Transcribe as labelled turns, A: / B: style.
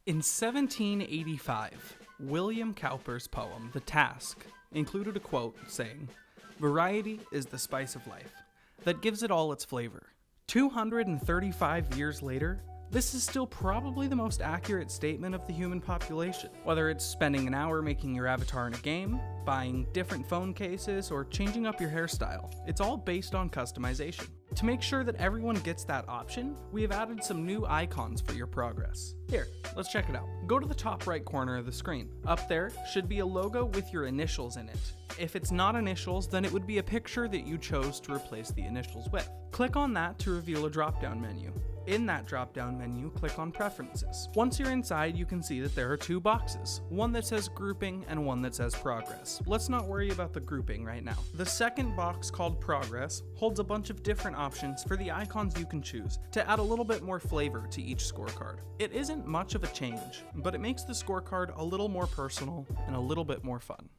A: In 1785, William Cowper's poem, The Task, included a quote saying, "Variety is the spice of life that gives it all its flavor." 235 years later, this is still probably the most accurate statement of the human population. Whether it's spending an hour making your avatar in a game, buying different phone cases, or changing up your hairstyle, it's all based on customization. To make sure that everyone gets that option, we have added some new icons for your progress. Here, let's check it out. Go to the top right corner of the screen. Up there should be a logo with your initials in it. If it's not initials, then it would be a picture that you chose to replace the initials with. Click on that to reveal a drop-down menu. In that drop-down menu, click on Preferences. Once you're inside, you can see that there are two boxes, one that says Grouping and one that says Progress. Let's not worry about the grouping right now. The second box, called Progress, holds a bunch of different options for the icons you can choose to add a little bit more flavor to each scorecard. It isn't much of a change, but it makes the scorecard a little more personal and a little bit more fun.